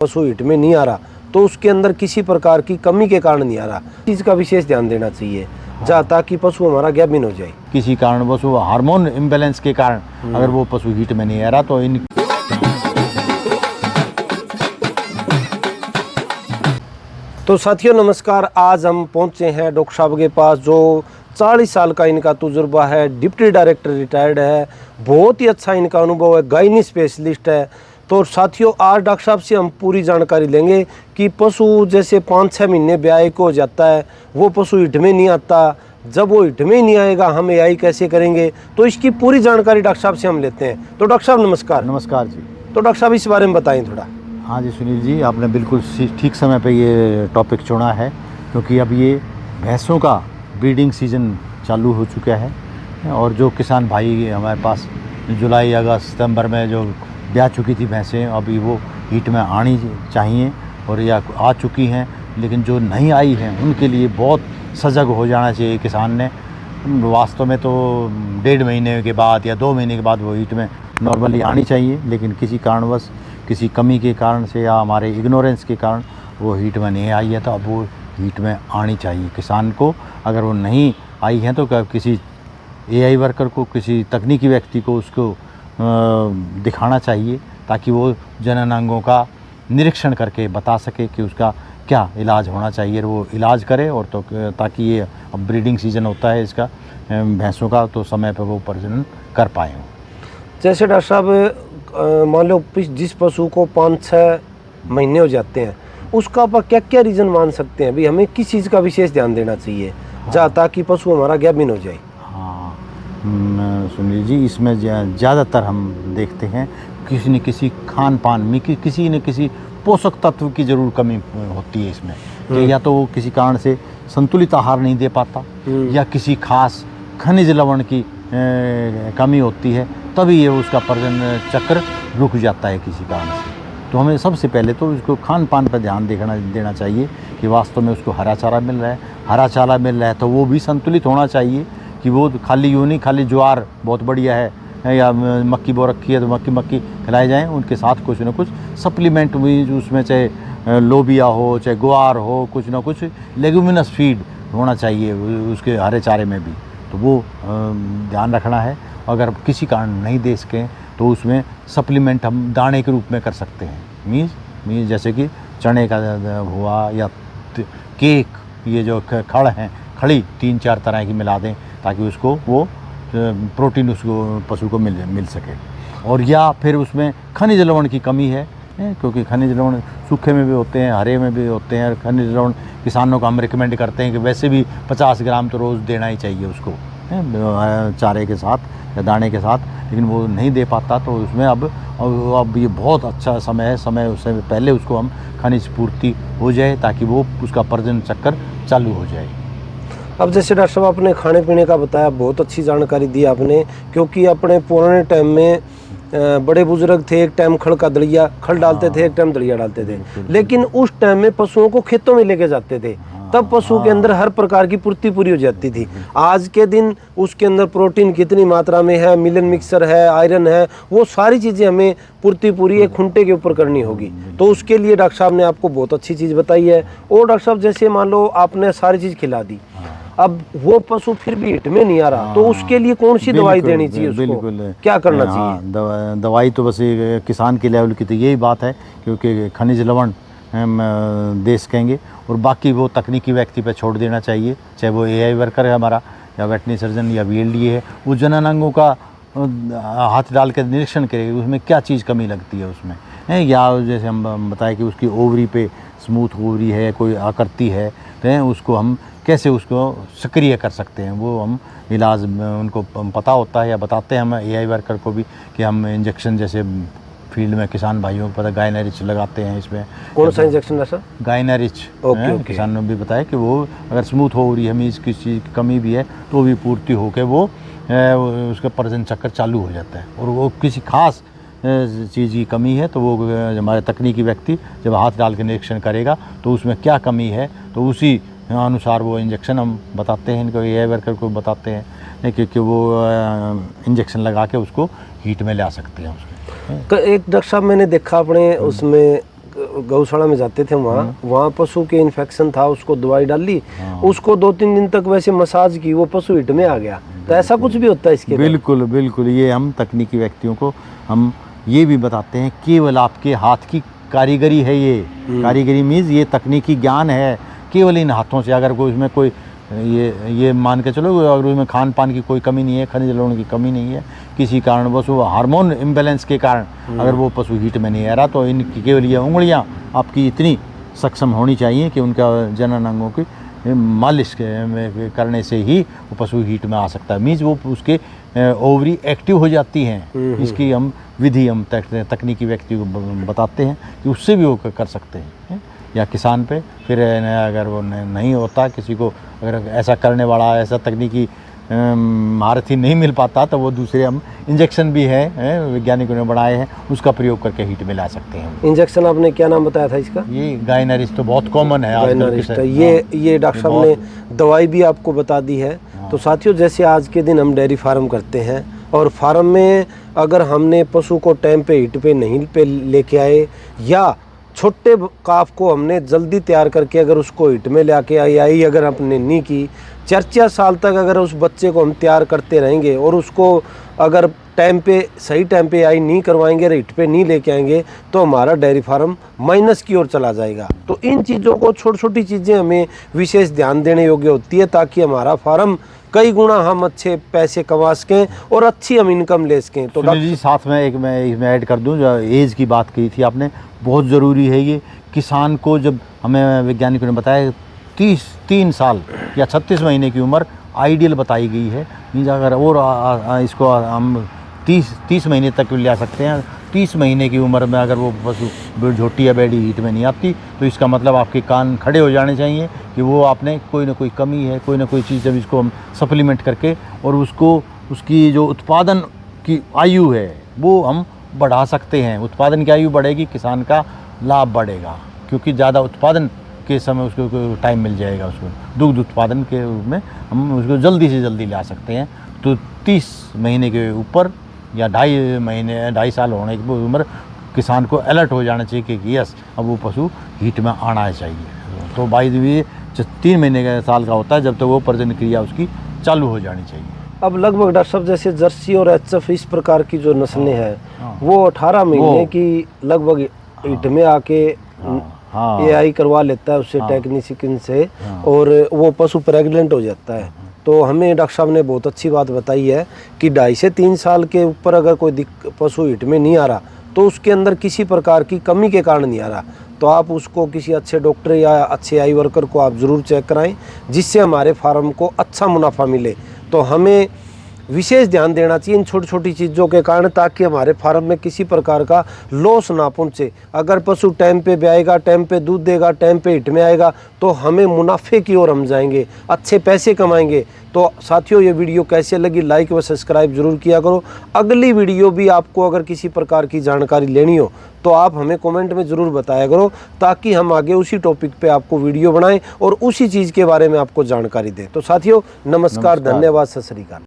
पशु हिट में नहीं आ रहा तो उसके अंदर किसी प्रकार की कमी के कारण नहीं आ रहा, चीज़ का विशेष ध्यान देना चाहिए जहाँ ताकि पशु हमारा गाभिन हो जाए। किसी कारणवश वो हार्मोन इम्बैलेंस के कारण अगर वो पशु हीट में नहीं आ रहा तो इन तो साथियों नमस्कार, आज हम पहुँचे हैं डॉक्टर साहब के पास जो 40 साल का इनका तजुर्बा है, डिप्टी डायरेक्टर रिटायर्ड है, बहुत ही अच्छा इनका अनुभव है, गायनी स्पेशलिस्ट है। तो साथियों आज डॉक्टर साहब से हम पूरी जानकारी लेंगे कि पशु जैसे 5-6 महीने ब्याह को हो जाता है, वो पशु हिट में नहीं आता, जब वो हिट में नहीं आएगा हम एआई कैसे करेंगे, तो इसकी पूरी जानकारी डॉक्टर साहब से हम लेते हैं। तो डॉक्टर साहब नमस्कार। नमस्कार जी। तो डॉक्टर साहब इस बारे में बताएं थोड़ा। हाँ जी सुनील जी, आपने बिल्कुल ठीक समय पे ये टॉपिक चुना है, क्योंकि अब ये भैंसों का ब्रीडिंग सीज़न चालू हो चुका है और जो किसान भाई हमारे पास जुलाई अगस्त सितंबर में जो ब्याह चुकी थी भैंसें, अभी वो हीट में आनी चाहिए और या आ चुकी हैं, लेकिन जो नहीं आई हैं उनके लिए बहुत सजग हो जाना चाहिए किसान ने। वास्तव में तो 1.5 महीने के बाद या 2 महीने के बाद वो हीट में नॉर्मली आनी चाहिए, लेकिन किसी कारणवश किसी कमी के कारण से या हमारे इग्नोरेंस के कारण वो हीट में नहीं आई है, तो अब वो हीट में आनी चाहिए किसान को। अगर वो नहीं आई है तो किसी एआई वर्कर को, किसी तकनीकी व्यक्ति को उसको दिखाना चाहिए, ताकि वो जननांगों का निरीक्षण करके बता सके कि उसका क्या इलाज होना चाहिए, वो इलाज करे। और तो ताकि ये अब ब्रीडिंग सीज़न होता है इसका भैंसों का, तो समय पर वो प्रजनन कर पाएँ। जैसे डॉक्टर साहब मान लो जिस पशु को 5-6 महीने हो जाते हैं, उसका आप क्या क्या रीज़न मान सकते हैं, भाई हमें किस चीज़ का विशेष ध्यान देना चाहिए जहाँ ताकि पशु हमारा गाभिन हो जाए? हाँ सुनील जी, इसमें ज़्यादातर हम देखते हैं किसी न किसी खान पान में किसी न किसी पोषक तत्व की ज़रूर कमी होती है इसमें, कि या तो वो किसी कारण से संतुलित आहार नहीं दे पाता या किसी खास खनिज लवण की कमी होती है, तभी ये उसका प्रजनन चक्र रुक जाता है किसी कारण से। तो हमें सबसे पहले तो उसको खान पान पर ध्यान देना चाहिए कि वास्तव में उसको हरा चारा मिल रहा है। हरा चारा मिल रहा है तो वो भी संतुलित होना चाहिए, कि वो खाली यूँ नहीं खाली ज्वार बहुत बढ़िया है या मक्की बो रखी है तो मक्की खिलाई जाएँ, उनके साथ कुछ ना कुछ सप्लीमेंट भी उसमें, चाहे लोबिया हो चाहे ग्वार हो, कुछ ना कुछ लेगुमिनस फीड होना चाहिए उसके हरे चारे में भी। तो वो ध्यान रखना है। अगर किसी कारण नहीं दे सकें तो उसमें सप्लीमेंट हम दाने के रूप में कर सकते हैं। मीन्स जैसे कि चने का हुआ या केक, ये जो खड़ हैं, खड़ी 3-4 तरह की मिला दें ताकि उसको वो प्रोटीन उसको पशु को मिल सके। और या फिर उसमें खनिज लवण की कमी है, क्योंकि खनिज लवण सूखे में भी होते हैं, हरे में भी होते हैं। खनिज लवण किसानों को हम रिकमेंड करते हैं कि वैसे भी 50 ग्राम तो रोज़ देना ही चाहिए उसको चारे के साथ या दाने के साथ, लेकिन वो नहीं दे पाता। तो उसमें अब ये बहुत अच्छा समय है, उससे पहले उसको हम खनिज पूर्ति हो जाए ताकि वो उसका प्रजनन चक्कर चालू हो जाए। अब जैसे डॉक्टर साहब आपने खाने पीने का बताया, बहुत अच्छी जानकारी दी आपने, क्योंकि अपने पुराने टाइम में बड़े बुजुर्ग थे, एक टाइम खड़ का दलिया खड़ डालते थे, एक टाइम दलिया डालते थे, लेकिन उस टाइम में पशुओं को खेतों में लेके जाते थे, तब पशु के अंदर हर प्रकार की पूर्ति पूरी हो जाती थी। आज के दिन उसके अंदर प्रोटीन कितनी मात्रा में है, मिलन मिक्सर है, आयरन है, वो सारी चीज़ें हमें पूर्ति पूरी एक खुंटे के ऊपर करनी होगी। तो उसके लिए डॉक्टर साहब ने आपको बहुत अच्छी चीज़ बताई है। और डॉक्टर साहब जैसे मान लो आपने सारी चीज़ खिला दी, अब वो पशु फिर भी हिट में नहीं आ रहा, तो उसके लिए कौन सी दवाई देनी चाहिए उसको? बिल्कुल, क्या करना चाहिए? दवाई तो बस किसान के लेवल की तो यही बात है, क्योंकि खनिज लवण हम दे सकेंगे और बाकी वो तकनीकी व्यक्ति पे छोड़ देना चाहिए, चाहे वो एआई वर्कर है हमारा या वेटनरी सर्जन या वीएलडीए है, वो जननांगों का हाथ डाल के निरीक्षण करेगी उसमें क्या चीज़ कमी लगती है उसमें है, या जैसे हम बताएं कि उसकी ओवरी पे स्मूथ ओवरी है, कोई आकृति है, तो उसको हम कैसे उसको सक्रिय कर सकते हैं, वो हम इलाज उनको पता होता है या बताते हैं हम एआई वर्कर को भी कि हम इंजेक्शन जैसे फील्ड में किसान भाइयों को पता गायनारिच लगाते हैं। इसमें कौन सा इंजेक्शन है सर? गायनारिच। किसानों ने भी बताया कि वो अगर स्मूथ हो रही है, मीन्स किसी चीज़ की कमी भी है तो भी पूर्ति होकर वो उसका प्रजनन चक्कर चालू हो जाता है। और वो किसी खास चीज़ की कमी है तो वो हमारे तकनीकी व्यक्ति जब हाथ डाल के निरीक्षण करेगा तो उसमें क्या कमी है, तो उसी अनुसार वो इंजेक्शन हम बताते हैं, इनको एआई वर्कर को बताते हैं, क्योंकि वो इंजेक्शन लगा के उसको हीट में ला सकते हैं उसमें। एक डॉक्टर साहब मैंने देखा अपने उसमें गौशाला में जाते थे वहाँ पशु के इन्फेक्शन था, उसको दवाई डाली, उसको 2-3 दिन तक वैसे मसाज की, वो पशु हिट में आ गया। तो ऐसा कुछ भी होता है इसके? बिल्कुल बिल्कुल, ये हम तकनीकी व्यक्तियों को हम ये भी बताते हैं, केवल आपके हाथ की कारीगरी है ये। कारीगरी मीन्स ये तकनीकी ज्ञान है, केवल इन हाथों से। अगर कोई उसमें कोई ये मान के चलो, अगर उसमें खान पान की कोई कमी नहीं है, खनिज लवण की कमी नहीं है, किसी कारणवश वो हार्मोन इम्बैलेंस के कारण अगर वो पशु हीट में नहीं आ रहा, तो इनकी केवल ये उंगलियां आपकी इतनी सक्षम होनी चाहिए कि उनका जनन अंगों की मालिश करने से ही वो पशु हीट में आ सकता है। मीन्स वो उसके ओवरी एक्टिव हो जाती हैं। इसकी हम विधि हम तकनीकी व्यक्ति को बताते हैं कि उससे भी वो कर सकते हैं। या किसान पे फिर अगर वो नहीं होता, किसी को अगर ऐसा करने वाला, ऐसा तकनीकी महारथी नहीं मिल पाता, तो वो दूसरे हम इंजेक्शन भी है वैज्ञानिकों ने बनाए हैं, उसका प्रयोग करके हीट में ला सकते हैं। इंजेक्शन आपने क्या नाम बताया था इसका? ये गायनरिस्ट तो बहुत कॉमन है गायनरिस्ट। ये डॉक्टर साहब ने दवाई भी आपको बता दी है। तो साथियों, जैसे आज के दिन हम डेयरी फार्म करते हैं और फार्म में अगर हमने पशु को टाइम पे हीट पे नहीं पे लेके आए, या छोटे काफ को हमने जल्दी तैयार करके अगर उसको हिट में ले आके आई अगर हमने नहीं की, 4-4 साल तक अगर उस बच्चे को हम तैयार करते रहेंगे और उसको अगर टाइम पे सही टाइम पे आई नहीं करवाएंगे, हिट पे नहीं लेके आएंगे, तो हमारा डेयरी फार्म माइनस की ओर चला जाएगा। तो इन चीज़ों को, छोटी छोटी चीज़ें हमें विशेष ध्यान देने योग्य होती है, ताकि हमारा फार्म कई गुना हम अच्छे पैसे कमा सकें और अच्छी हम इनकम ले सकें। तो डॉक्टर जी, साथ में मैं इसमें ऐड कर दूं, जो एज की बात की थी आपने, बहुत ज़रूरी है ये। किसान को जब हमें वैज्ञानिकों ने बताया 3 साल या 36 महीने की उम्र आइडियल बताई गई है। मीन्स अगर और इसको हम 30 महीने तक ले आ सकते हैं। 30 महीने की उम्र में अगर वो पशु झोटी या बैडी हीट में नहीं आती, तो इसका मतलब आपके कान खड़े हो जाने चाहिए कि वो आपने कोई ना कोई कमी है, कोई ना कोई चीज़ जब इसको हम सप्लीमेंट करके और उसकी जो उत्पादन की आयु है वो हम बढ़ा सकते हैं। उत्पादन की आयु बढ़ेगी, किसान का लाभ बढ़ेगा, क्योंकि ज़्यादा उत्पादन के समय उसको टाइम मिल जाएगा। उसको दुग्ध उत्पादन के रूप में हम उसको जल्दी से जल्दी ला सकते हैं। तो 30 महीने के ऊपर या 2.5 साल होने की उम्र किसान को अलर्ट हो जाना चाहिए कि यस, अब वो पशु हीट में आना चाहिए। तो बाई दी 3 महीने का साल का होता है जब तक वो प्रजनन क्रिया उसकी चालू हो जानी चाहिए। अब लगभग डॉक्टर साहब, जैसे जर्सी और एचएफ इस प्रकार की जो नस्लें हैं, वो 18 महीने की लगभग हीट में आके एआई करवा लेता है उससे, टेक्नीशियन से, और वो पशु प्रेग्नेंट हो जाता है। तो हमें डॉक्टर साहब ने बहुत अच्छी बात बताई है कि 2.5 से 3 साल के ऊपर अगर कोई पशु हीट में नहीं आ रहा, तो उसके अंदर किसी प्रकार की कमी के कारण नहीं आ रहा, तो आप उसको किसी अच्छे डॉक्टर या अच्छे आई वर्कर को आप ज़रूर चेक कराएं, जिससे हमारे फार्म को अच्छा मुनाफा मिले। तो हमें विशेष ध्यान देना चाहिए इन छोटी छोटी चीज़ों के कारण, ताकि हमारे फार्म में किसी प्रकार का लॉस ना पहुंचे। अगर पशु टाइम पे ब्याएगा, टाइम पे दूध देगा, टाइम पे हिट में आएगा, तो हमें मुनाफे की ओर हम जाएंगे, अच्छे पैसे कमाएंगे। तो साथियों, ये वीडियो कैसे लगी, लाइक व सब्सक्राइब जरूर किया करो। अगली वीडियो भी आपको अगर किसी प्रकार की जानकारी लेनी हो तो आप हमें कमेंट में ज़रूर बताया करो, ताकि हम आगे उसी टॉपिक पे आपको वीडियो बनाएं और उसी चीज़ के बारे में आपको जानकारी दें। तो साथियों, नमस्कार, धन्यवाद, सत श्री अकाल।